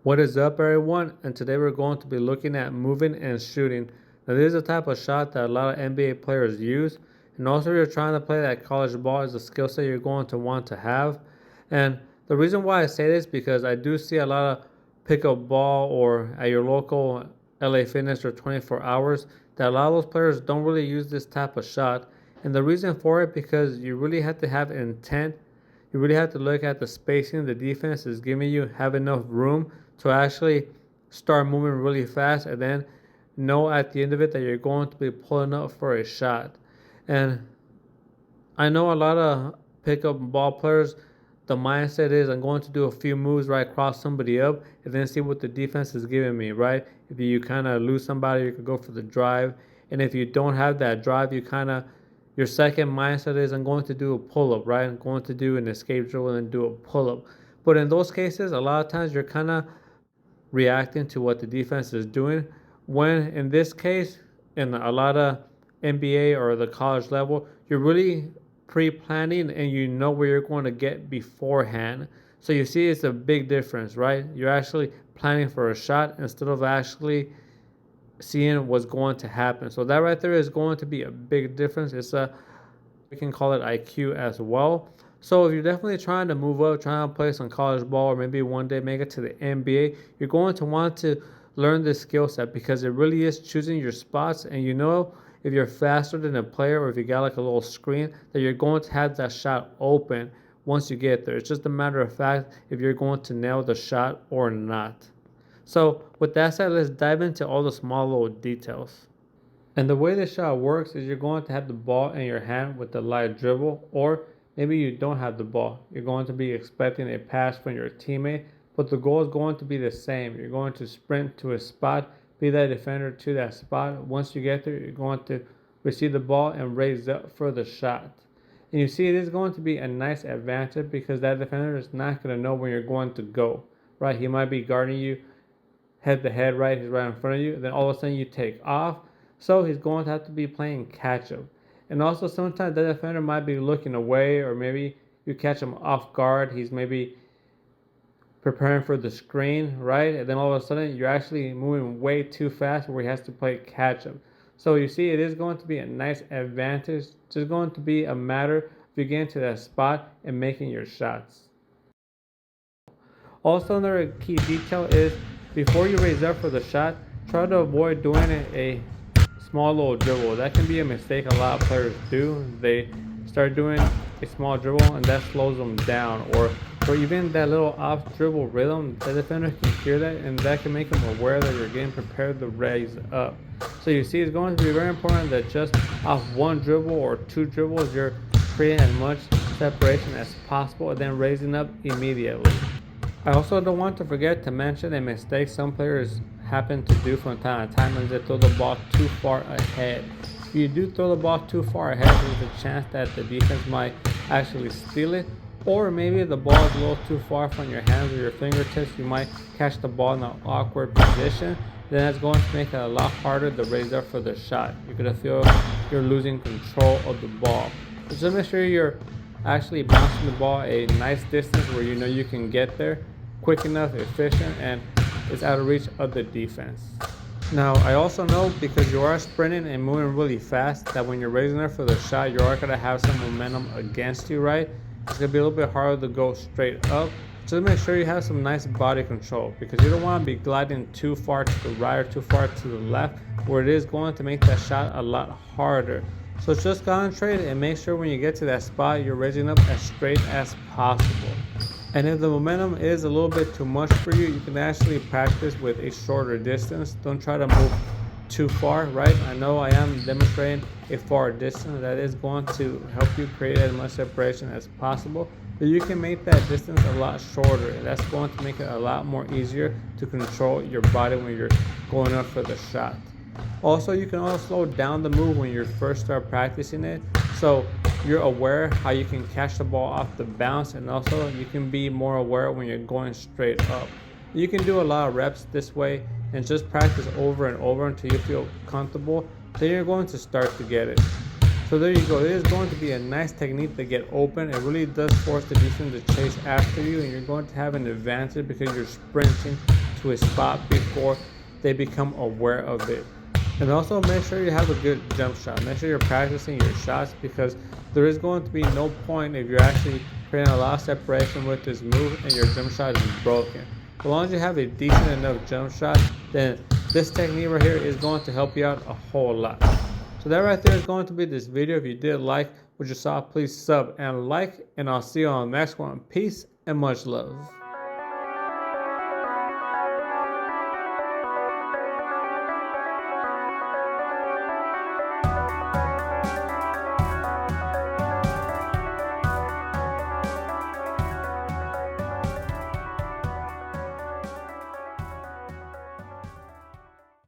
What is up, everyone? And today we're going to be looking at moving and shooting. Now, this is a type of shot that a lot of NBA players use, and also if you're trying to play that college ball is a skill set you're going to want to have. And the reason why I say this is because I do see a lot of pickup ball or at your local LA Fitness or 24 hours that a lot of those players don't really use this type of shot. And the reason for it because you really have to have intent. You really have to look at the spacing the defense is giving you, have enough room to actually start moving really fast, and then know at the end of it that you're going to be pulling up for a shot. And I know a lot of pickup ball players, the mindset is I'm going to do a few moves right across somebody up and then see what the defense is giving me, right? If you kind of lose somebody, you could go for the drive. And if you don't have that drive, your second mindset is I'm going to do a pull up, right? I'm going to do an escape dribble and do a pull up. But in those cases, a lot of times you're kind of reacting to what the defense is doing. When in this case, in a lot of NBA or the college level, you're really pre-planning and you know where you're going to get beforehand. So you see, it's a big difference, right? You're actually planning for a shot instead of actually seeing what's going to happen. So that right there is going to be a big difference. We can call it IQ as well. So if you're definitely trying to move up, trying to play some college ball, or maybe one day make it to the NBA, you're going to want to learn this skill set because it really is choosing your spots. And you know, if you're faster than a player or if you got like a little screen, that you're going to have that shot open once you get there. It's just a matter of fact if you're going to nail the shot or not. So with that said, let's dive into all the small little details. And the way this shot works is you're going to have the ball in your hand with the light dribble, or maybe you don't have the ball. You're going to be expecting a pass from your teammate, but the goal is going to be the same. You're going to sprint to a spot, be that defender to that spot. Once you get there, you're going to receive the ball and raise up for the shot. And you see, it is going to be a nice advantage because that defender is not going to know when you're going to go, right? He might be guarding you head to head, right? He's right in front of you. Then all of a sudden you take off. So he's going to have to be playing catch up. And also sometimes the defender might be looking away, or maybe you catch him off guard. He's maybe preparing for the screen, right? And then all of a sudden you're actually moving way too fast where he has to play catch up. So you see, it is going to be a nice advantage. It's just going to be a matter of you getting to that spot and making your shots. Also, another key detail is before you raise up for the shot, try to avoid doing a small little dribble. That can be a mistake a lot of players do. They start doing a small dribble and that slows them down. Or even that little off dribble rhythm, the defender can hear that and that can make them aware that you're getting prepared to raise up. So you see, it's going to be very important that just off one dribble or two dribbles, you're creating as much separation as possible and then raising up immediately. I also don't want to forget to mention a mistake some players happen to do from time to time is they throw the ball too far ahead. If you do throw the ball too far ahead, there's a chance that the defense might actually steal it, or maybe the ball is a little too far from your hands or your fingertips. You might catch the ball in an awkward position. Then that's going to make it a lot harder to raise up for the shot. You're going to feel you're losing control of the ball. So just make sure you're actually bouncing the ball a nice distance where you know you can get there quick enough, efficient, and it's out of reach of the defense. Now, I also know because you are sprinting and moving really fast that when you're raising there for the shot, you are going to have some momentum against you, right? It's going to be a little bit harder to go straight up. Just make sure you have some nice body control because you don't want to be gliding too far to the right or too far to the left where it is going to make that shot a lot harder. So just concentrate and make sure when you get to that spot, you're raising up as straight as possible. And if the momentum is a little bit too much for you, you can actually practice with a shorter distance. Don't try to move too far, right? I know I am demonstrating a far distance that is going to help you create as much separation as possible, but you can make that distance a lot shorter. That's going to make it a lot more easier to control your body when you're going up for the shot. Also, you can also slow down the move when you first start practicing it. So you're aware how you can catch the ball off the bounce, and also you can be more aware when you're going straight up. You can do a lot of reps this way and just practice over and over until you feel comfortable. Then you're going to start to get it. So there you go. It is going to be a nice technique to get open. It really does force the defense to chase after you, and you're going to have an advantage because you're sprinting to a spot before they become aware of it. And also make sure you have a good jump shot. Make sure you're practicing your shots, because there is going to be no point if you're actually creating a lot of separation with this move and your jump shot is broken. As long as you have a decent enough jump shot, then this technique right here is going to help you out a whole lot. So that right there is going to be this video. If you did like what you saw, please sub and like, and I'll see you on the next one. Peace and much love.